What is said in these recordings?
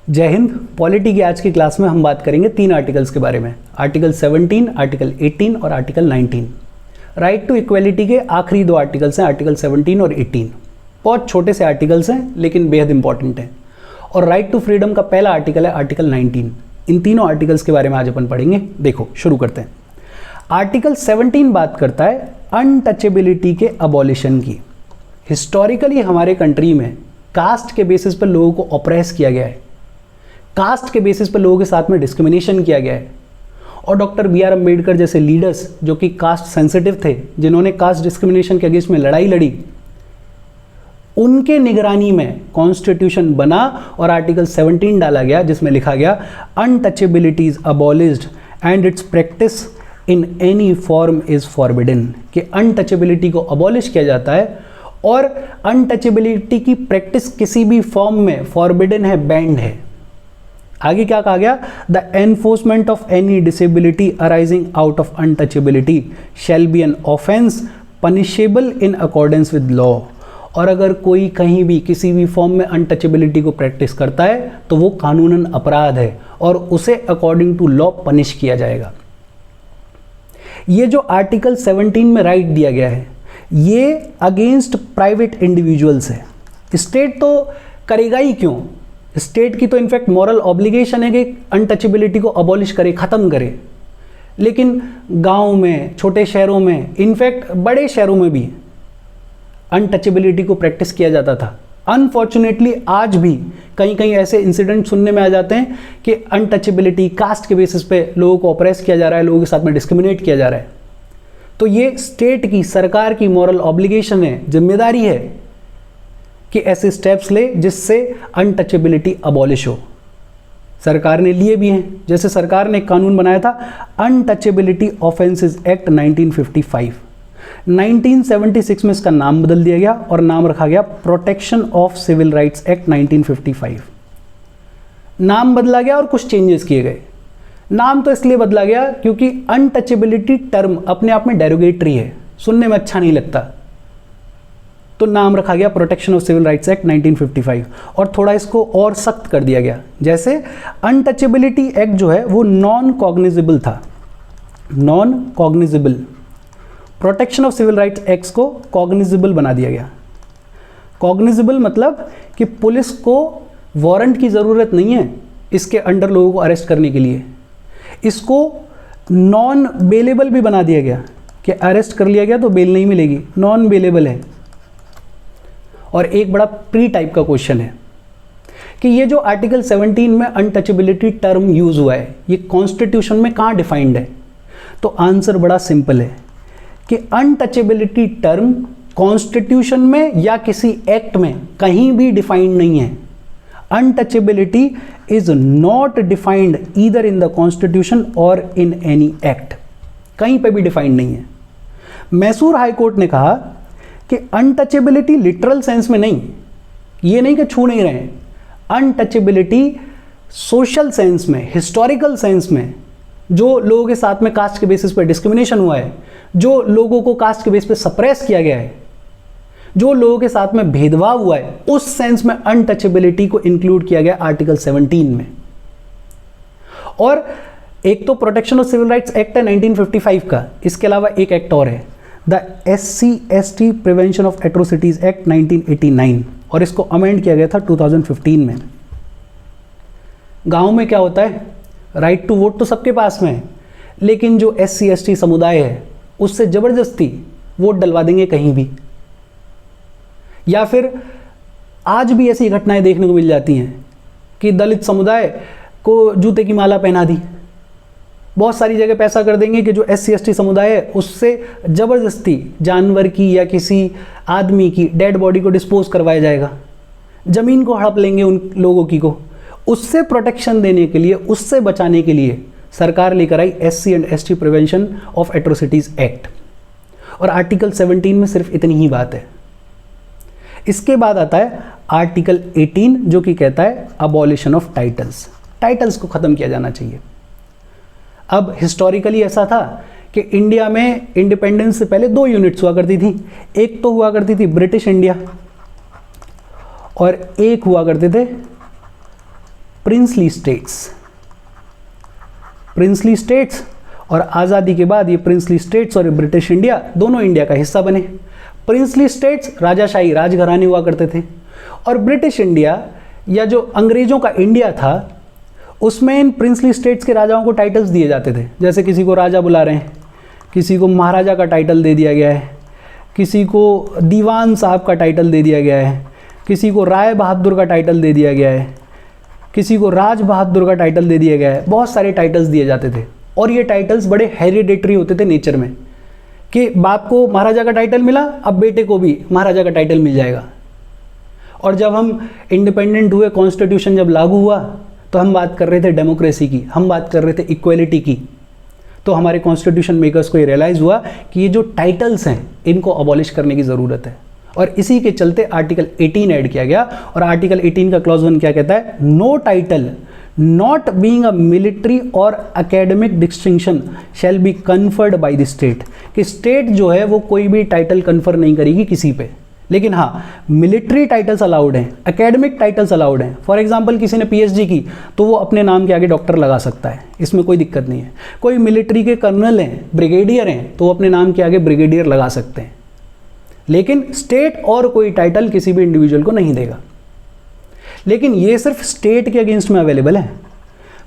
जय हिंद। पॉलिटी की आज की क्लास में हम बात करेंगे 3 आर्टिकल्स के बारे में, आर्टिकल 17, आर्टिकल 18 और आर्टिकल 19। राइट टू इक्वेलिटी के आखिरी 2 आर्टिकल्स हैं, आर्टिकल 17 और 18। बहुत छोटे से आर्टिकल्स हैं लेकिन बेहद इंपॉर्टेंट हैं। और राइट टू फ्रीडम का पहला आर्टिकल है आर्टिकल 19। इन तीनों आर्टिकल्स के बारे में आज अपन पढ़ेंगे। देखो शुरू करते हैं। आर्टिकल 17 बात करता है अनटचेबिलिटी के अबॉलिशन की। हिस्टोरिकली हमारे कंट्री में कास्ट के बेसिस पर लोगों को ऑप्रेस किया गया है, कास्ट के बेसिस पर लोगों के साथ में डिस्क्रिमिनेशन किया गया है। और डॉक्टर बी आर अम्बेडकर जैसे लीडर्स जो कि कास्ट सेंसिटिव थे, जिन्होंने कास्ट डिस्क्रिमिनेशन के अगेंस्ट में लड़ाई लड़ी, उनके निगरानी में कॉन्स्टिट्यूशन बना और आर्टिकल 17 डाला गया जिसमें लिखा गया untouchability is abolished and it's practice in any form is forbidden. कि अनटचेबिलिटी को अबॉलिश किया जाता है और अनटचेबिलिटी की प्रैक्टिस किसी भी फॉर्म में फॉरबिडन है, बैंड है। आगे क्या कहा गया? The enforcement of any disability arising out of untouchability shall be an offence punishable in accordance with law. और अगर कोई कहीं भी किसी भी फॉर्म में अनटचेबिलिटी को प्रैक्टिस करता है तो वो कानूनन अपराध है और उसे अकॉर्डिंग टू लॉ पनिश किया जाएगा। ये जो आर्टिकल 17 में राइट दिया गया है ये अगेंस्ट प्राइवेट इंडिविजुअल्स है। स्टेट तो करेगा ही क्यों? स्टेट की तो इनफैक्ट मॉरल ऑब्लिगेशन है कि अनटचेबिलिटी को अबॉलिश करे, ख़त्म करे। लेकिन गांव में, छोटे शहरों में, इनफैक्ट बड़े शहरों में भी अनटचेबिलिटी को प्रैक्टिस किया जाता था। अनफॉर्चुनेटली आज भी कहीं कहीं ऐसे इंसिडेंट सुनने में आ जाते हैं कि अनटचेबिलिटी, कास्ट के बेसिस पे लोगों को ऑप्रेस किया जा रहा है, लोगों के साथ में डिस्क्रिमिनेट किया जा रहा है। तो ये स्टेट की, सरकार की मॉरल ऑब्लिगेशन है, जिम्मेदारी है कि ऐसे स्टेप्स ले जिससे अनटचेबिलिटी अबॉलिश हो। सरकार ने लिए भी हैं। जैसे सरकार ने एक कानून बनाया था अनटचेबिलिटी ऑफेंसेस एक्ट 1955। 1976 में इसका नाम बदल दिया गया और नाम रखा गया protection of civil rights act 1955। नाम बदला गया और कुछ चेंजेस किए गए। नाम तो इसलिए बदला गया क्योंकि अनटचेबिलिटी टर्म अपने आप में डेरोगेटरी है, सुनने में अच्छा नहीं लगता, तो नाम रखा गया protection of civil rights act 1955 और थोड़ा इसको और सख्त कर दिया गया। जैसे अनटचेबिलिटी एक्ट जो है वो नॉन कॉग्निजिबल था, non cognizable. Protection of civil rights act को कॉग्निजिबल बना दिया गया। कॉग्निजिबल मतलब कि पुलिस को वारंट की ज़रूरत नहीं है इसके अंडर लोगों को अरेस्ट करने के लिए। इसको नॉन बेलेबल भी बना दिया गया कि अरेस्ट कर लिया गया तो बेल नहीं मिलेगी, नॉन बेलेबल है। और एक बड़ा प्री टाइप का क्वेश्चन है कि ये जो आर्टिकल 17 में अनटचेबिलिटी टर्म यूज हुआ है ये कॉन्स्टिट्यूशन में कहाँ डिफाइंड है? तो आंसर बड़ा सिंपल है कि अनटचेबिलिटी टर्म कॉन्स्टिट्यूशन में या किसी एक्ट में कहीं भी डिफाइंड नहीं है। Untouchability is not defined either in the constitution और इन एनी एक्ट। कहीं पे भी डिफाइंड नहीं है। मैसूर हाई कोर्ट ने कहा कि अनटचेबिलिटी लिटरल सेंस में नहीं, ये नहीं कि छू नहीं रहे हैं, अनटचेबिलिटी सोशल सेंस में, हिस्टोरिकल सेंस में, जो लोगों के साथ में कास्ट के बेसिस पर डिस्क्रिमिनेशन हुआ है, जो लोगों को कास्ट के बेस पे सप्रेस किया गया है, जो लोगों के साथ में भेदभाव हुआ है, उस सेंस में अनटचेबिलिटी को इंक्लूड किया गया आर्टिकल 17 में। और एक तो protection of civil rights act है 1955 का, इसके अलावा एक एक्ट और है the SC/ST prevention of atrocities act 1989 और इसको अमेंड किया गया था 2015 में। गांव में क्या होता है, राइट टू वोट तो सबके पास में है, लेकिन जो SC/ST समुदाय है उससे ज़बरदस्ती वोट डलवा देंगे कहीं भी। या फिर आज भी ऐसी घटनाएं देखने को मिल जाती हैं कि दलित समुदाय को जूते की माला पहना दी। बहुत सारी जगह पैसा कर देंगे कि जो SC/ST समुदाय है उससे ज़बरदस्ती जानवर की या किसी आदमी की डेड बॉडी को डिस्पोज करवाया जाएगा, ज़मीन को हड़प लेंगे उन लोगों की को। उससे प्रोटेक्शन देने के लिए, उससे बचाने के लिए सरकार लेकर आई SC and ST prevention of atrocities act. और आर्टिकल 17 में सिर्फ इतनी ही बात है। इसके बाद आता है आर्टिकल 18 जो कि कहता है अबॉलिशन ऑफ टाइटल्स। टाइटल्स को ख़त्म किया जाना चाहिए। अब हिस्टोरिकली ऐसा था कि इंडिया में इंडिपेंडेंस से पहले 2 यूनिट्स हुआ करती थी। एक तो हुआ करती थी ब्रिटिश इंडिया और एक हुआ करते थे प्रिंसली स्टेट्स। प्रिंसली स्टेट्स और आज़ादी के बाद ये प्रिंसली स्टेट्स और ब्रिटिश इंडिया दोनों इंडिया का हिस्सा बने। प्रिंसली स्टेट्स राजाशाही राजघराने हुआ करते थे, और ब्रिटिश इंडिया या जो अंग्रेज़ों का इंडिया था उसमें इन प्रिंसली स्टेट्स के राजाओं को टाइटल्स दिए जाते थे। जैसे किसी को राजा बुला रहे हैं, किसी को महाराजा का टाइटल दे दिया गया है, किसी को दीवान साहब का टाइटल दे दिया गया है, किसी को राय बहादुर का टाइटल दे दिया गया है, किसी को राज बहादुर का टाइटल दे दिया गया है। बहुत सारे टाइटल्स दिए जाते थे, और ये टाइटल्स बड़े हेरिडेटरी होते थे नेचर में, कि बाप को महाराजा का टाइटल मिला, अब बेटे को भी महाराजा का टाइटल मिल जाएगा। और जब हम इंडिपेंडेंट हुए, कॉन्स्टिट्यूशन जब लागू हुआ, तो हम बात कर रहे थे डेमोक्रेसी की, हम बात कर रहे थे इक्वलिटी की। तो हमारे कॉन्स्टिट्यूशन मेकर्स को ये रियलाइज़ हुआ कि ये जो टाइटल्स हैं इनको अबॉलिश करने की ज़रूरत है, और इसी के चलते आर्टिकल 18 ऐड किया गया। और आर्टिकल 18 का क्लॉज 1 क्या कहता है? No title not being a military और academic distinction shall be conferred by the state. कि स्टेट जो है वो कोई भी टाइटल कन्फर नहीं करेगी किसी पे, लेकिन हाँ मिलिट्री टाइटल्स अलाउड हैं, एकेडमिक टाइटल्स अलाउड हैं। फॉर एग्जांपल किसी ने पीएचडी की तो वो अपने नाम के आगे डॉक्टर लगा सकता है, इसमें कोई दिक्कत नहीं है। कोई मिलिट्री के कर्नल हैं, ब्रिगेडियर हैं, तो वो अपने नाम के आगे ब्रिगेडियर लगा सकते हैं, लेकिन स्टेट और कोई टाइटल किसी भी इंडिविजुअल को नहीं देगा। लेकिन ये सिर्फ स्टेट के अगेंस्ट में अवेलेबल है।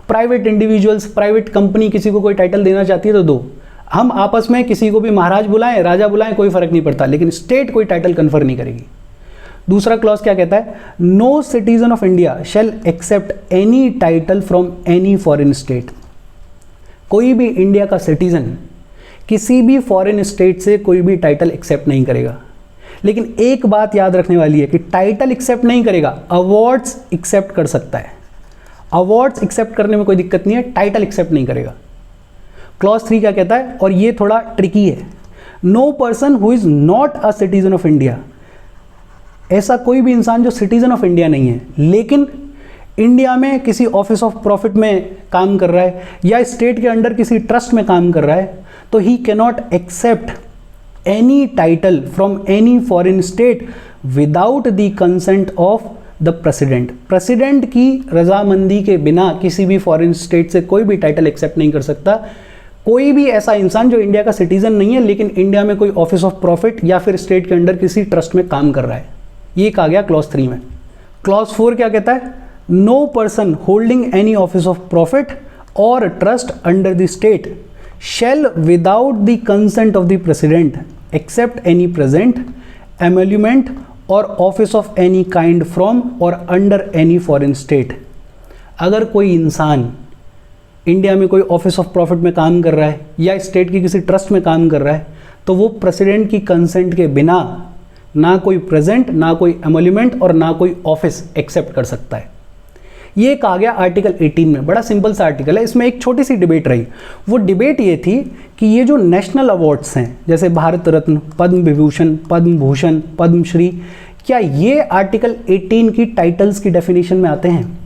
प्राइवेट इंडिविजुअल्स, प्राइवेट कंपनी किसी को कोई टाइटल देना चाहती है तो दो, हम आपस में किसी को भी महाराज बुलाएं, राजा बुलाएं, कोई फर्क नहीं पड़ता, लेकिन स्टेट कोई टाइटल कन्फर नहीं करेगी। दूसरा क्लॉज क्या कहता है? No citizen of India shall accept any title from any foreign state. कोई भी इंडिया का सिटीजन किसी भी फॉरेन स्टेट से कोई भी टाइटल एक्सेप्ट नहीं करेगा। लेकिन एक बात याद रखने वाली है कि टाइटल एक्सेप्ट नहीं करेगा, अवार्ड्स एक्सेप्ट कर सकता है। अवार्ड्स एक्सेप्ट करने में कोई दिक्कत नहीं है, टाइटल एक्सेप्ट नहीं करेगा। क्लॉज 3 क्या कहता है, और ये थोड़ा ट्रिकी है? No person who is not a citizen of India. ऐसा कोई भी इंसान जो सिटीजन ऑफ इंडिया नहीं है लेकिन इंडिया में किसी ऑफिस ऑफ प्रॉफिट में काम कर रहा है या स्टेट के अंडर किसी ट्रस्ट में काम कर रहा है, तो he cannot accept any title from any foreign state without the consent of the president. President की रजामंदी के बिना किसी भी फॉरेन स्टेट से कोई भी टाइटल एक्सेप्ट नहीं कर सकता। कोई भी ऐसा इंसान जो इंडिया का सिटीजन नहीं है लेकिन इंडिया में कोई ऑफिस ऑफ प्रॉफिट या फिर स्टेट के अंडर किसी ट्रस्ट में काम कर रहा है, ये कहा गया क्लॉज 3 में। क्लॉज 4 क्या कहता है? No person holding any office of profit और trust under the state shall without the consent of the president accept any present, emolument or office of any kind from or under any foreign state। अगर कोई इंसान India में कोई office of profit में काम कर रहा है या स्टेट की किसी ट्रस्ट में काम कर रहा है तो वो प्रेसिडेंट की कंसेंट के बिना ना कोई प्रेजेंट, ना कोई एमोल्यूमेंट और ना कोई ऑफिस एक्सेप्ट कर सकता है। ये कहा गया आर्टिकल 18 में। बड़ा सिंपल सा आर्टिकल है, इसमें एक छोटी सी डिबेट रही। वो डिबेट ये थी कि ये जो नेशनल अवार्ड्स हैं जैसे भारत रत्न, पद्म विभूषण, पद्म भूषण, पद्मश्री, क्या ये आर्टिकल 18 की टाइटल्स की डेफिनेशन में आते हैं?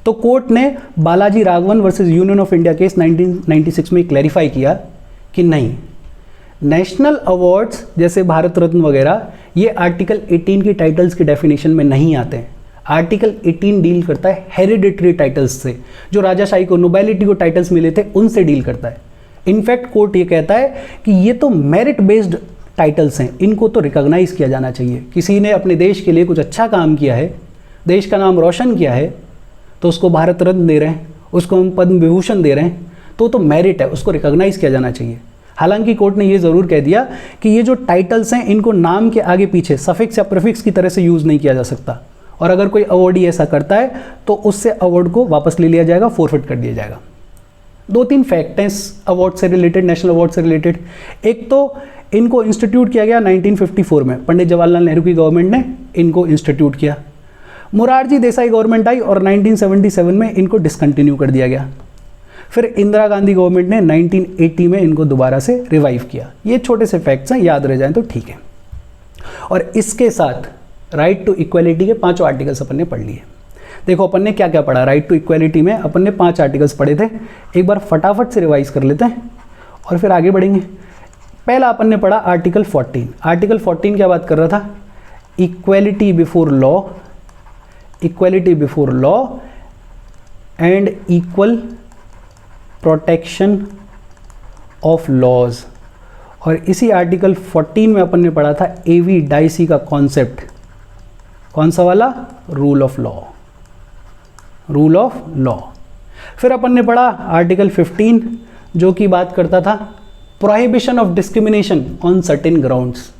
तो कोर्ट ने Balaji Raghavan versus union of India case 1996 में क्लैरिफाई किया कि नहीं, नेशनल अवार्ड्स जैसे भारत रत्न वगैरह ये आर्टिकल 18 की टाइटल्स की डेफिनेशन में नहीं आते हैं। आर्टिकल 18 डील करता है हेरिडिटरी टाइटल्स से, जो राजाशाही को, नोबेलिटी को टाइटल्स मिले थे उनसे डील करता है। इनफैक्ट कोर्ट ये कहता है कि ये तो मेरिट बेस्ड टाइटल्स हैं, इनको तो रिकॉग्नाइज किया जाना चाहिए। किसी ने अपने देश के लिए कुछ अच्छा काम किया है, देश का नाम रोशन किया है, तो उसको भारत रत्न दे रहे हैं, उसको हम पद्म विभूषण दे रहे हैं, तो मेरिट है, उसको रिकॉग्नाइज किया जाना चाहिए। हालांकि कोर्ट ने ये ज़रूर कह दिया कि ये जो टाइटल्स हैं इनको नाम के आगे पीछे सफिक्स या प्रीफिक्स की तरह से यूज़ नहीं किया जा सकता, और अगर कोई अवॉर्डी ऐसा करता है तो उससे अवार्ड को वापस ले लिया जाएगा, फोरफिट कर दिया जाएगा। 2-3 फैक्ट हैं इस अवार्ड से रिलेटेड, नेशनल अवार्ड से रिलेटेड। एक तो इनको इंस्टीट्यूट किया गया 1954 में, पंडित जवाहरलाल नेहरू की गवर्नमेंट ने इनको इंस्टीट्यूट किया। मोरारजी देसाई गवर्नमेंट आई और 1977 में इनको डिसकंटिन्यू कर दिया गया। फिर इंदिरा गांधी गवर्नमेंट ने 1980 में इनको दोबारा से रिवाइव किया। ये छोटे से फैक्ट्स हैं, याद रह जाएं तो ठीक है। और इसके साथ राइट टू इक्वलिटी के 5 आर्टिकल्स अपन ने पढ़ लिए। देखो अपन ने क्या क्या पढ़ा राइट टू इक्वलिटी में, अपन ने 5 आर्टिकल्स पढ़े थे। एक बार फटाफट से रिवाइज कर लेते हैं और फिर आगे बढ़ेंगे। पहला अपन ने पढ़ा आर्टिकल 14। आर्टिकल 14 क्या बात कर रहा था? Equality before law, equality before law and equal protection of laws. और इसी आर्टिकल 14 में अपन ने पढ़ा था एवी डाइसी का कॉन्सेप्ट, कौन सा वाला? Rule of law, rule of law. फिर अपन ने पढ़ा आर्टिकल 15 जो कि बात करता था prohibition of discrimination on certain grounds.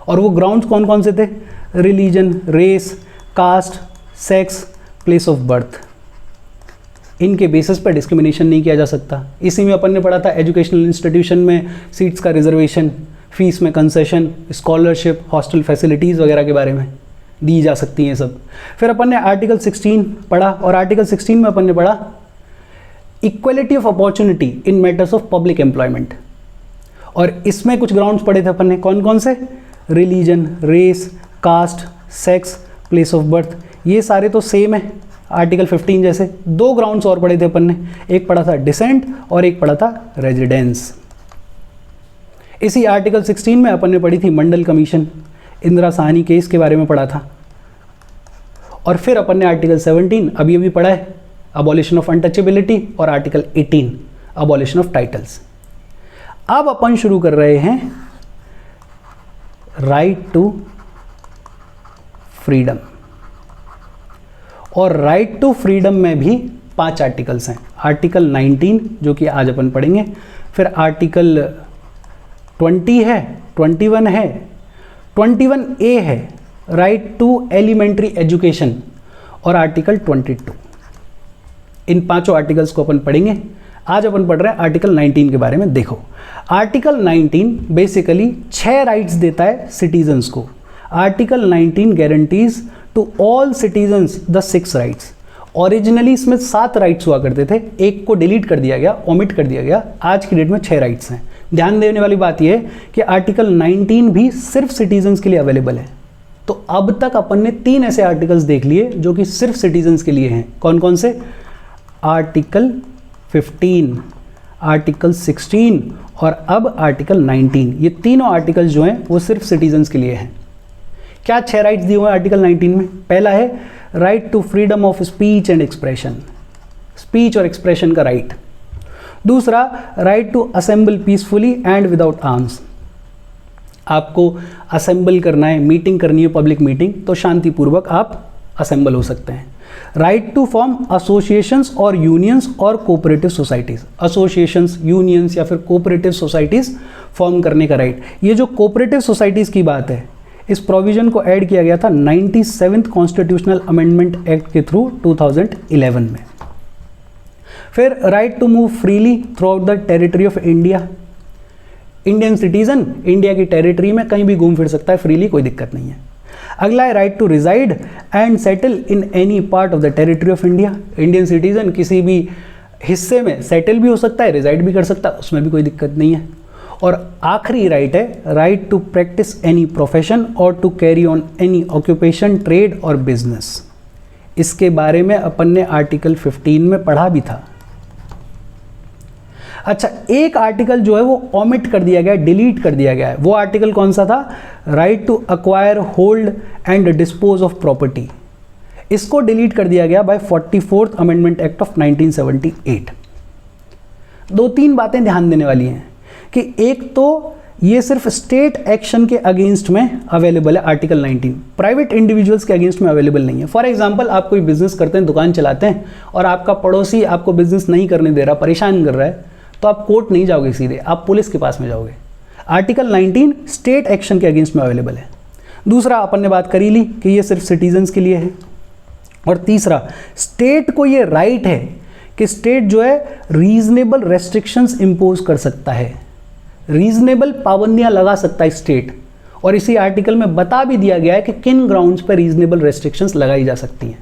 और वो ग्राउंड्स कौन कौन से थे? Religion, race, caste, sex, place of birth. इनके बेसिस पर डिस्क्रिमिनेशन नहीं किया जा सकता। इसी में अपन ने पढ़ा था एजुकेशनल इंस्टीट्यूशन में सीट्स का रिजर्वेशन, फीस में कंसेशन, स्कॉलरशिप, हॉस्टल फैसिलिटीज़ वगैरह के बारे में दी जा सकती हैं सब। फिर अपन ने आर्टिकल 16 पढ़ा और आर्टिकल 16 में अपन ने पढ़ा equality of opportunity in matters of public employment. और इसमें कुछ ग्राउंड्स पढ़े थे अपन ने, कौन कौन से? Religion, race, caste, sex, place of birth. ये सारे तो सेम है आर्टिकल 15 जैसे। दो ग्राउंड्स और पढ़े थे अपन ने, एक पढ़ा था डिसेंट और एक पढ़ा था रेजिडेंस। इसी आर्टिकल 16 में अपन ने पढ़ी थी मंडल कमीशन, इंदिरा साहनी केस के बारे में पढ़ा था। और फिर अपन ने आर्टिकल 17 अभी अभी पढ़ा है, अबॉलिशन ऑफ अनटचेबिलिटी, और आर्टिकल 18 अबॉलिशन ऑफ टाइटल्स। अब अपन शुरू कर रहे हैं राइट टू फ्रीडम। और राइट टू फ्रीडम में भी 5 आर्टिकल्स हैं। आर्टिकल 19 जो कि आज अपन पढ़ेंगे, फिर आर्टिकल 20 है, 21 है, 21A है राइट टू एलिमेंट्री एजुकेशन, और आर्टिकल 22। इन 5 आर्टिकल्स को अपन पढ़ेंगे। आज अपन पढ़ रहे हैं आर्टिकल 19 के बारे में। देखो, आर्टिकल 19 बेसिकली 6 राइट्स देता है सिटीजन्स को। Article 19 guarantees to all citizens the 6 rights. Originally इसमें 7 राइट्स हुआ करते थे, एक को डिलीट कर दिया गया, ओमिट कर दिया गया। आज की डेट में 6 राइट्स हैं। ध्यान देने वाली बात यह है कि आर्टिकल 19 भी सिर्फ सिटीजन्स के लिए अवेलेबल है। तो अब तक अपन ने 3 ऐसे आर्टिकल्स देख लिए जो कि सिर्फ सिटीजन्स के लिए हैं। कौन कौन से? आर्टिकल 15, आर्टिकल 16 और अब आर्टिकल 19। ये तीनों आर्टिकल्स जो हैं वो सिर्फ सिटीजन्स के लिए हैं। क्या 6 राइट्स दिए हुए हैं आर्टिकल 19 में? पहला है right to freedom of speech and expression, speech और एक्सप्रेशन का राइट। दूसरा, right to assemble peacefully and without arms. आपको असेंबल करना है, मीटिंग करनी है, पब्लिक मीटिंग, तो शांतिपूर्वक आप असेंबल हो सकते हैं। राइट टू फॉर्म एसोसिएशंस और यूनियंस और कोऑपरेटिव सोसाइटीज। एसोसिएशंस, यूनियंस या फिर कोऑपरेटिव सोसाइटीज फॉर्म करने का राइट। ये जो कोऑपरेटिव सोसाइटीज की बात है, इस प्रोविजन को ऐड किया गया था 97th कॉन्स्टिट्यूशनल अमेंडमेंट एक्ट के थ्रू 2011 में। फिर right to move freely throughout the territory of India. Indian citizen India की टेरिटरी में कहीं भी घूम फिर सकता है फ्रीली, कोई दिक्कत नहीं है। अगला है right to reside and settle in any part of the territory of India. Indian citizen किसी भी हिस्से में सेटल भी हो सकता है, रिजाइड भी कर सकता है, उसमें भी कोई दिक्कत नहीं है। और आखिरी राइट है right to practice any profession और to carry on any occupation, trade और बिजनेस। इसके बारे में अपन ने आर्टिकल 15 में पढ़ा भी था। अच्छा, एक आर्टिकल जो है वो ओमिट कर दिया गया, डिलीट कर दिया गया है। वो आर्टिकल कौन सा था? Right to acquire, hold and dispose of property. इसको डिलीट कर दिया गया bye 44th amendment act of 1978। 2-3 बातें ध्यान देने वाली हैं कि एक तो ये सिर्फ स्टेट एक्शन के अगेंस्ट में अवेलेबल है आर्टिकल 19, प्राइवेट इंडिविजुअल्स के अगेंस्ट में अवेलेबल नहीं है। फॉर एग्जांपल, आप कोई बिजनेस करते हैं, दुकान चलाते हैं और आपका पड़ोसी आपको बिजनेस नहीं करने दे रहा, परेशान कर रहा है, तो आप कोर्ट नहीं जाओगे सीधे, आप पुलिस के पास में जाओगे। आर्टिकल 19 स्टेट एक्शन के अगेंस्ट में अवेलेबल है। दूसरा, अपन ने बात करी ली कि ये सिर्फ सिटीजन्स के लिए है। और तीसरा, स्टेट को ये राइट है कि स्टेट जो है रीजनेबल रेस्ट्रिक्शंस इंपोज कर सकता है, रीजनेबल पाबंदियां लगा सकता है स्टेट। और इसी आर्टिकल में बता भी दिया गया है कि किन ग्राउंड्स पर रीजनेबल रेस्ट्रिक्शंस लगाई जा सकती हैं।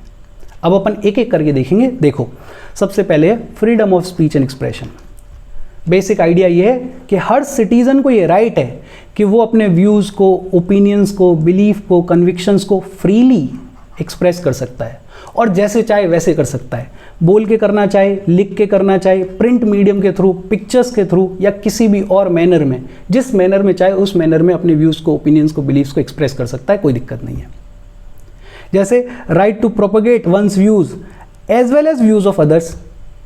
अब अपन एक एक करके देखेंगे। देखो, सबसे पहले freedom of speech and expression. Basic idea ये है कि हर सिटीजन को ये राइट है कि वो अपने व्यूज़ को, ओपिनियंस को, बिलीफ को, कन्विक्शंस को फ्रीली एक्सप्रेस कर सकता है और जैसे चाहे वैसे कर सकता है। बोल के करना चाहे, लिख के करना चाहे, प्रिंट मीडियम के थ्रू, पिक्चर्स के थ्रू या किसी भी और मैनर में, जिस मैनर में चाहे उस मैनर में अपने व्यूज़ को, ओपिनियंस को, बिलीफ्स को एक्सप्रेस कर सकता है, कोई दिक्कत नहीं है। जैसे right to propagate one's views as well as views of others.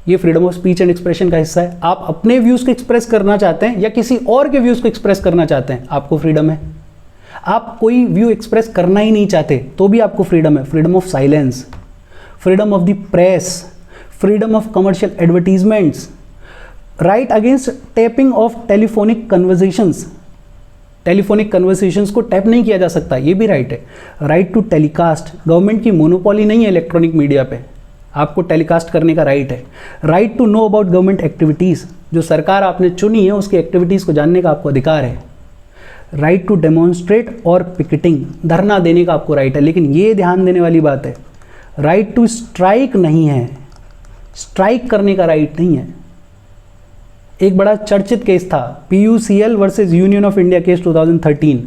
ये freedom of speech and expression का हिस्सा है। आप अपने व्यूज को एक्सप्रेस करना चाहते हैं या किसी और के व्यूज को एक्सप्रेस करना चाहते हैं, आपको फ्रीडम है। आप कोई व्यू एक्सप्रेस करना ही नहीं चाहते तो भी आपको फ्रीडम है। Freedom of silence, freedom of the press, freedom of commercial advertisements, right against tapping of telephonic conversations. Telephonic conversations को टैप नहीं किया जा सकता, ये भी राइट है। राइट टू टेलीकास्ट, गवर्नमेंट की मोनोपोली नहीं है इलेक्ट्रॉनिक मीडिया पे, आपको टेलीकास्ट करने का राइट है। Right to know about government activities, जो सरकार आपने चुनी है उसकी एक्टिविटीज़ को जानने का आपको अधिकार है। राइट टू डेमोन्स्ट्रेट और पिकेटिंग, धरना देने का आपको राइट है। लेकिन ये ध्यान देने वाली बात है, राइट टू स्ट्राइक नहीं है, स्ट्राइक करने का राइट नहीं है। एक बड़ा चर्चित केस था PUCL versus union of India case 2013,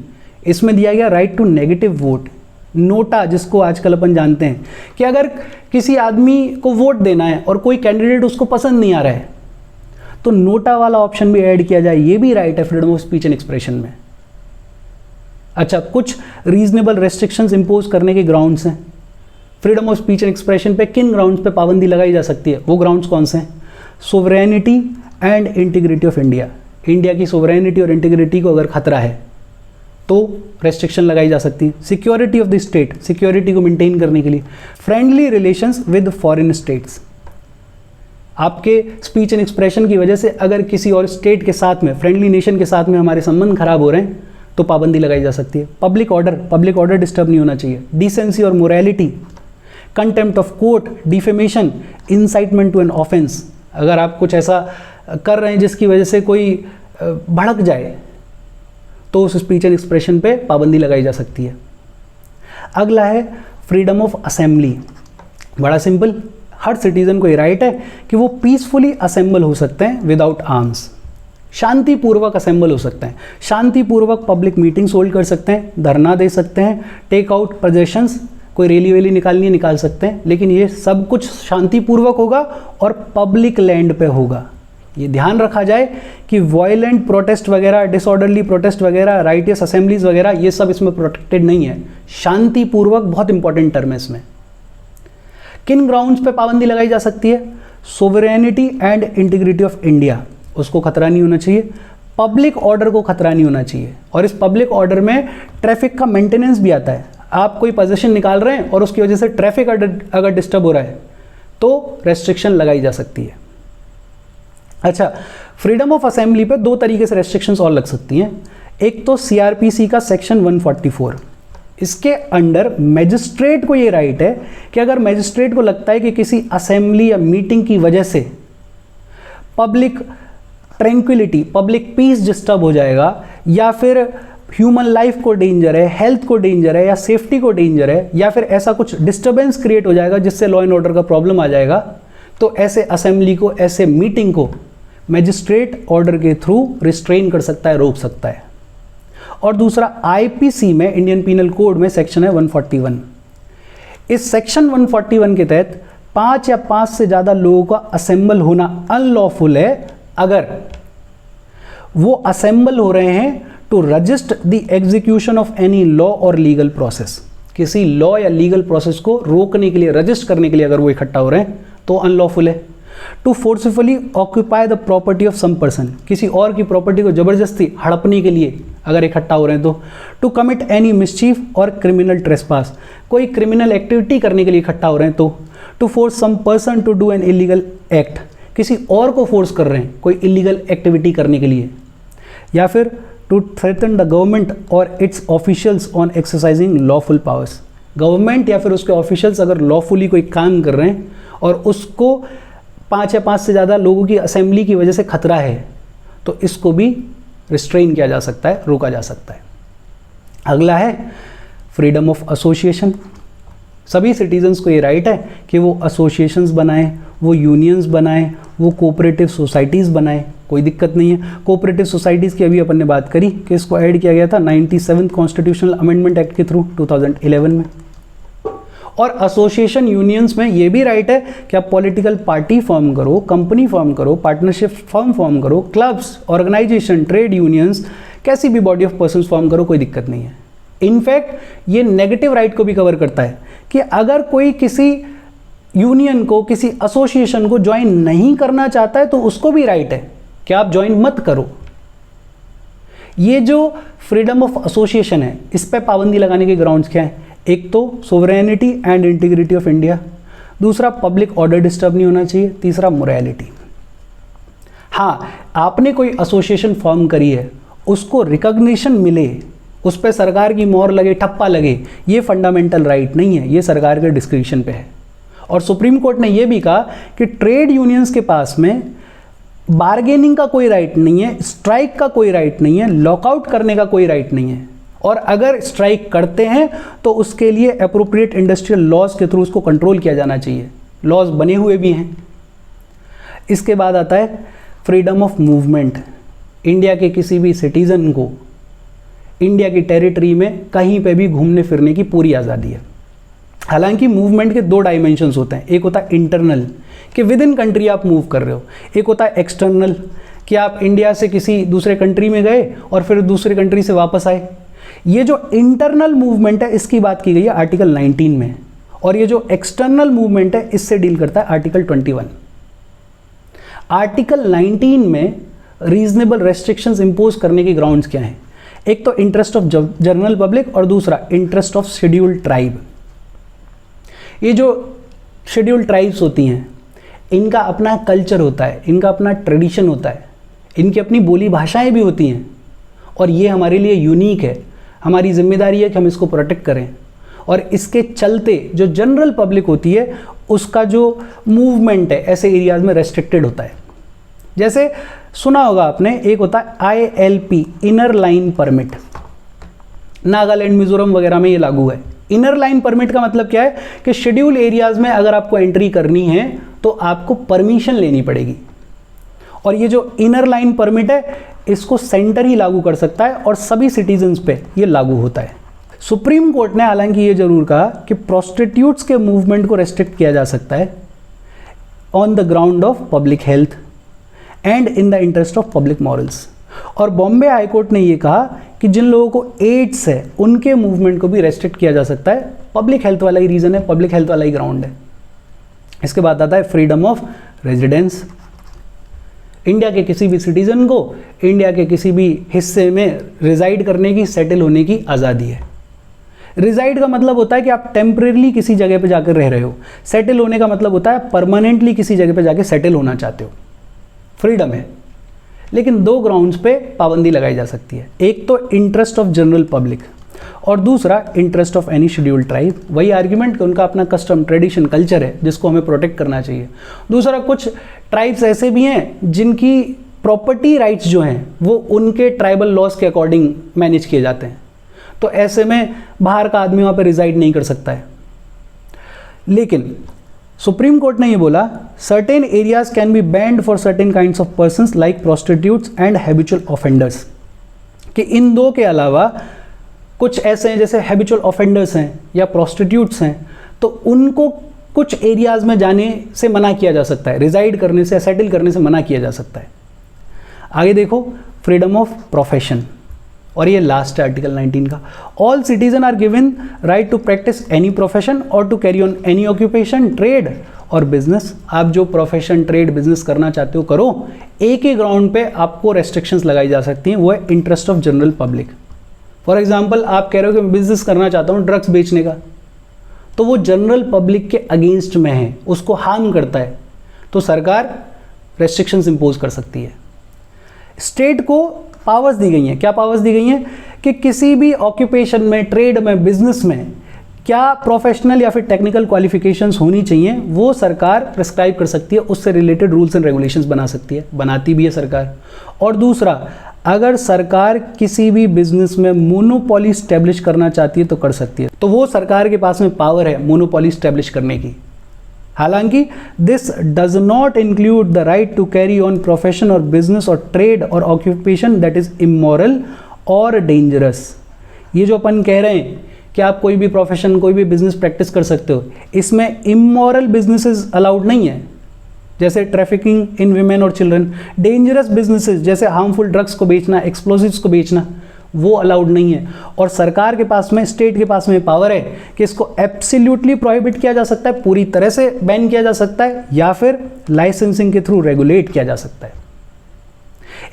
इसमें दिया गया right to negative vote, NOTA, जिसको आजकल अपन जानते हैं कि अगर किसी आदमी को वोट देना है और कोई कैंडिडेट उसको पसंद नहीं आ रहा है तो नोटा वाला ऑप्शन भी ऐड किया जाए, ये भी राइट है freedom of speech and expression में। अच्छा, कुछ रीजनेबल रेस्ट्रिक्शंस इंपोज करने के ग्राउंड्स हैं freedom of speech and expression पे। किन ग्राउंड्स पे पाबंदी लगाई जा सकती है, वो ग्राउंड्स कौन से हैं? Sovereignty and integrity of India, India की सोवरेनिटी और इंटीग्रिटी को अगर खतरा है तो रेस्ट्रिक्शन लगाई जा सकती है। Security of the state, security को मेंटेन करने के लिए। Friendly relations with foreign states, आपके स्पीच एंड एक्सप्रेशन की वजह से अगर किसी और स्टेट के साथ में, फ्रेंडली नेशन के साथ में हमारे संबंध खराब हो रहे हैं तो पाबंदी लगाई जा सकती है। पब्लिक ऑर्डर डिस्टर्ब नहीं होना चाहिए। डिसेंसी और morality, contempt of court, defamation, incitement to an offence, अगर आप कुछ ऐसा कर रहे हैं जिसकी वजह से कोई भड़क जाए तो उस स्पीच एंड एक्सप्रेशन पे पाबंदी लगाई जा सकती है। अगला है फ्रीडम ऑफ असेंबली, बड़ा सिंपल, हर सिटीजन को ये राइट है कि वो पीसफुली असेंबल हो सकते हैं विदाउट आर्म्स, शांतिपूर्वक असेंबल हो सकते हैं, शांतिपूर्वक पब्लिक मीटिंग्स होल्ड कर सकते हैं, धरना दे सकते हैं, टेक आउट प्रदर्शंस, कोई रैली वैली निकालनी है निकाल सकते हैं, लेकिन ये सब कुछ शांतिपूर्वक होगा और पब्लिक लैंड पे होगा। ये ध्यान रखा जाए कि वायलेंट प्रोटेस्ट वगैरह, डिसऑर्डरली प्रोटेस्ट वगैरह, राइटियस असेंबलीज वगैरह, ये सब इसमें प्रोटेक्टेड नहीं है। शांतिपूर्वक बहुत इंपॉर्टेंट टर्म है इसमें। किन ग्राउंड्स पे पाबंदी लगाई जा सकती है? Sovereignty and integrity of India, उसको खतरा नहीं होना चाहिए। पब्लिक ऑर्डर को खतरा नहीं होना चाहिए, और इस पब्लिक ऑर्डर में ट्रैफिक का मेंटेनेंस भी आता है। आप कोई पोजीशन निकाल रहे हैं और उसकी वजह से ट्रैफिक अगर डिस्टर्ब हो रहा है तो रेस्ट्रिक्शन लगाई जा सकती है। अच्छा, फ्रीडम ऑफ असेंबली पे दो तरीके से रेस्ट्रिक्शंस और लग सकती हैं। एक तो CRPC का सेक्शन 144, इसके अंडर मैजिस्ट्रेट को ये राइट है कि अगर मैजिस्ट्रेट को लगता है कि किसी असेंबली या मीटिंग की वजह से public tranquillity, public peace disturb हो जाएगा, या फिर ह्यूमन लाइफ को डेंजर है, हेल्थ को डेंजर है, या सेफ्टी को डेंजर है, या फिर ऐसा कुछ डिस्टर्बेंस क्रिएट हो जाएगा जिससे लॉ एंड ऑर्डर का प्रॉब्लम आ जाएगा, तो ऐसे असेंबली को, ऐसे मीटिंग को मैजिस्ट्रेट ऑर्डर के थ्रू रिस्ट्रेन कर सकता है, रोक सकता है। और दूसरा IPC में, इंडियन पीनल कोड में सेक्शन है 141। इस सेक्शन 141 के तहत 5 या 5 से ज़्यादा लोगों का असेंबल होना अनलॉफुल है अगर वो असेंबल हो रहे हैं to resist the execution of any law और लीगल प्रोसेस, किसी लॉ या लीगल प्रोसेस को रोकने के लिए, रजिस्ट करने के लिए अगर वो इकट्ठा हो रहे हैं तो अनलॉफुल है। To forcefully occupy the property of some person, किसी और की प्रॉपर्टी को जबरदस्ती हड़पने के लिए अगर इकट्ठा हो रहे हैं तो। टू कमिट एनी मिसचीफ और क्रिमिनल ट्रेसपास, कोई क्रिमिनल एक्टिविटी करने के लिए इकट्ठा हो रहे हैं तो। To force some person to do an illegal act, किसी और को फोर्स कर रहे हैं कोई इलीगल एक्टिविटी करने के लिए। या फिर टू थ्रेटन द गवर्नमेंट और it's officials on exercising lawful powers, government या फिर उसके ऑफिशियल्स अगर लॉफुली कोई काम कर रहे हैं और उसको 5 या 5 से ज़्यादा लोगों की असेंबली की वजह से खतरा है तो इसको भी रिस्ट्रेन किया जा सकता है, रोका जा सकता है। अगला है फ्रीडम ऑफ एसोसिएशन। सभी सिटीजन्स को ये राइट है कि वो एसोसिएशंस बनाएं, वो यूनियंस बनाएं, वो कोऑपरेटिव सोसाइटीज़ बनाएं, कोई दिक्कत नहीं है। कोऑपरेटिव सोसाइटीज़ की अभी अपन ने बात करी कि इसको ऐड किया गया था 97th कॉन्स्टिट्यूशनल अमेंडमेंट एक्ट के थ्रू 2011 में। और एसोसिएशन यूनियंस में ये भी राइट है कि आप पॉलिटिकल पार्टी फॉर्म करो, कंपनी फॉर्म करो, पार्टनरशिप फर्म फॉर्म करो, क्लब्स, ऑर्गेनाइजेशन, ट्रेड यूनियंस, कैसी भी बॉडी ऑफ पर्सन्स फॉर्म करो, कोई दिक्कत नहीं है। इनफैक्ट ये नेगेटिव राइट को भी कवर करता है कि अगर कोई किसी यूनियन को, किसी एसोसिएशन को ज्वाइन नहीं करना चाहता है तो उसको भी राइट है कि आप ज्वाइन मत करो। ये जो फ्रीडम ऑफ एसोसिएशन है, इस पे पाबंदी लगाने के ग्राउंड्स क्या हैं? एक तो sovereignty and integrity of India, दूसरा पब्लिक ऑर्डर डिस्टर्ब नहीं होना चाहिए, तीसरा मोरालिटी। हाँ, आपने कोई एसोसिएशन फॉर्म करी है, उसको रिकॉग्निशन मिले, उस पर सरकार की मोहर लगे, ठप्पा लगे, ये फंडामेंटल राइट नहीं है, ये सरकार के डिस्क्रिप्शन पे है। और सुप्रीम कोर्ट ने यह भी कहा कि ट्रेड यूनियंस के पास में बार्गेनिंग का कोई राइट नहीं है, स्ट्राइक का कोई राइट नहीं है, लॉकआउट करने का कोई राइट नहीं है, और अगर स्ट्राइक करते हैं तो उसके लिए अप्रोप्रिएट इंडस्ट्रियल लॉज के थ्रू उसको कंट्रोल किया जाना चाहिए। लॉज बने हुए भी हैं। इसके बाद आता है फ्रीडम ऑफ मूवमेंट। इंडिया के किसी भी सिटीजन को इंडिया की टेरिटरी में कहीं पे भी घूमने फिरने की पूरी आज़ादी है। हालांकि मूवमेंट के दो डायमेंशंस होते हैं, एक होता है इंटरनल कि विद इन कंट्री आप मूव कर रहे हो, एक होता है एक्सटर्नल कि आप इंडिया से किसी दूसरे कंट्री में गए और फिर दूसरे कंट्री से वापस आए। ये जो इंटरनल मूवमेंट है इसकी बात की गई है आर्टिकल 19 में, और ये जो एक्सटर्नल मूवमेंट है इससे डील करता है आर्टिकल 21। आर्टिकल 19 में रीजनेबल रेस्ट्रिक्शंस इंपोज करने के ग्राउंड्स क्या हैं? एक तो इंटरेस्ट ऑफ जनरल पब्लिक और दूसरा इंटरेस्ट ऑफ शेड्यूल्ड ट्राइब। ये जो शेड्यूल्ड ट्राइब्स होती हैं इनका अपना कल्चर होता है, इनका अपना ट्रेडिशन होता है, इनकी अपनी बोली भाषाएं भी होती हैं, और ये हमारे लिए यूनिक है। हमारी जिम्मेदारी है कि हम इसको प्रोटेक्ट करें, और इसके चलते जो जनरल पब्लिक होती है उसका जो मूवमेंट है ऐसे एरियाज में रेस्ट्रिक्टेड होता है। जैसे सुना होगा आपने, एक होता है ILP, inner line permit. Nagaland, Mizoram वगैरह में ये लागू है। इनर लाइन परमिट का मतलब क्या है कि शेड्यूल एरियाज में अगर आपको एंट्री करनी है तो आपको परमिशन लेनी पड़ेगी, और ये जो इनर लाइन परमिट है इसको सेंटर ही लागू कर सकता है और सभी सिटीजन्स पे ये लागू होता है। सुप्रीम कोर्ट ने हालांकि ये जरूर कहा कि प्रोस्टिट्यूट्स के मूवमेंट को रेस्ट्रिक्ट किया जा सकता है on the ground of public health and in the interest of public morals. और बॉम्बे हाई कोर्ट ने ये कहा कि जिन लोगों को एड्स है उनके मूवमेंट को भी रेस्ट्रिक्ट किया जा सकता है। पब्लिक हेल्थ वाला ही रीज़न है, पब्लिक हेल्थ वाला ही ग्राउंड है। इसके बाद आता है फ्रीडम ऑफ रेजिडेंस। इंडिया के किसी भी सिटीजन को इंडिया के किसी भी हिस्से में रिजाइड करने की, सेटल होने की आज़ादी है। रिजाइड का मतलब होता है कि आप टेम्परेरी किसी जगह पे जाकर रह रहे हो। सेटल होने का मतलब होता है परमानेंटली किसी जगह पे जाके सेटल होना चाहते हो। फ्रीडम है, लेकिन दो ग्राउंड्स पे पाबंदी लगाई जा सकती है। एक तो इंटरेस्ट ऑफ जनरल पब्लिक और दूसरा interest of any scheduled tribe. वही आर्ग्यूमेंट कि उनका अपना कस्टम, ट्रेडिशन, कल्चर है जिसको हमें प्रोटेक्ट करना चाहिए। दूसरा, कुछ ट्राइब्स ऐसे भी हैं जिनकी प्रॉपर्टी राइट्स जो हैं वो उनके ट्राइबल लॉज के अकॉर्डिंग मैनेज किए जाते हैं, तो ऐसे में बाहर का आदमी वहाँ पे रिजाइड नहीं कर सकता है। लेकिन सुप्रीम कोर्ट ने ये बोला, certain areas can be band for certain kinds of persons like prostitutes and habitual offenders, कि इन दो के अलावा कुछ ऐसे हैं जैसे हैबिचुअल ऑफेंडर्स हैं या प्रोस्टिट्यूट्स हैं, तो उनको कुछ एरियाज में जाने से मना किया जा सकता है, रिजाइड करने से, सेटल करने से मना किया जा सकता है। आगे देखो, फ्रीडम ऑफ प्रोफेशन, और ये लास्ट है आर्टिकल 19 का। All citizen are given right to practice any profession और to carry on any occupation, trade और बिजनेस। आप जो प्रोफेशन, ट्रेड, बिजनेस करना चाहते हो करो। एक ही ग्राउंड पे आपको रेस्ट्रिक्शंस लगाई जा सकती हैं, वो है interest of general public. For example, आप कह रहे हो कि मैं बिजनेस करना चाहता हूँ ड्रग्स बेचने का, तो वो जनरल पब्लिक के अगेंस्ट में है, उसको हार्म करता है, तो सरकार रेस्ट्रिक्शंस इंपोज कर सकती है। स्टेट को पावर्स दी गई हैं। क्या पावर्स दी गई हैं? कि किसी भी ऑक्यूपेशन में, ट्रेड में, बिजनेस में क्या प्रोफेशनल या फिर टेक्निकल क्वालिफिकेशंस होनी चाहिए, वो सरकार प्रिस्क्राइब कर सकती है, उससे रिलेटेड रूल्स एंड रेगुलेशंस बना सकती है, बनाती भी है सरकार। और दूसरा, अगर सरकार किसी भी बिजनेस में मोनोपोली स्टैब्लिश करना चाहती है तो कर सकती है, तो वो सरकार के पास में पावर है मोनोपोली स्टैब्लिश करने की। हालांकि this does not include the right to carry on profession और बिजनेस और ट्रेड और ऑक्यूपेशन दैट इज इमोरल और डेंजरस। ये जो अपन कह रहे हैं कि आप कोई भी प्रोफेशन, कोई भी बिजनेस प्रैक्टिस कर सकते हो, इसमें इमोरल बिजनेसेस अलाउड नहीं है, जैसे ट्रैफिकिंग इन विमेन और चिल्ड्रन। डेंजरस बिजनेसेस जैसे हार्मफुल ड्रग्स को बेचना, एक्सप्लोजिव्स को बेचना, वो अलाउड नहीं है। और सरकार के पास में, स्टेट के पास में पावर है कि इसको एब्सोल्युटली प्रोहिबिट किया जा सकता है, पूरी तरह से बैन किया जा सकता है, या फिर लाइसेंसिंग के थ्रू रेगुलेट किया जा सकता है।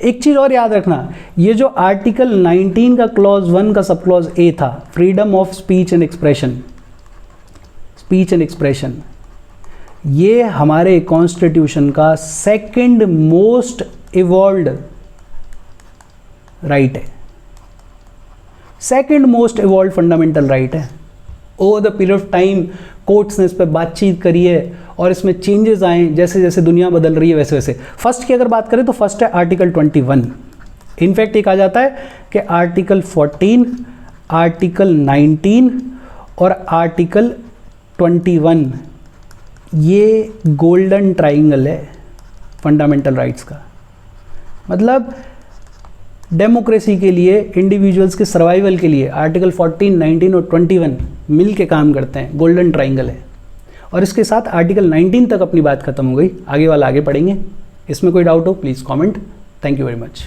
एक चीज और याद रखना, ये जो आर्टिकल 19 का क्लॉज 1 का सब क्लॉज ए था, freedom of speech and expression, speech and expression, ये हमारे कॉन्स्टिट्यूशन का सेकंड मोस्ट इवॉल्व्ड राइट है, second most evolve fundamental right है। Over the period of time courts ने इस पर बातचीत करी है और इसमें चेंजेस आए, जैसे जैसे दुनिया बदल रही है वैसे वैसे। फर्स्ट की अगर बात करें तो फर्स्ट है आर्टिकल 21। इनफैक्ट ये कहा जाता है कि आर्टिकल 14, आर्टिकल 19 और आर्टिकल 21 ये गोल्डन ट्राइंगल है फंडामेंटल राइट्स का। मतलब डेमोक्रेसी के लिए, इंडिविजुअल्स के सर्वाइवल के लिए आर्टिकल 14, 19 और 21 मिल के काम करते हैं, गोल्डन ट्राइंगल है। और इसके साथ आर्टिकल 19 तक अपनी बात खत्म हो गई, आगे वाला आगे पढ़ेंगे। इसमें कोई डाउट हो please comment. Thank you very much.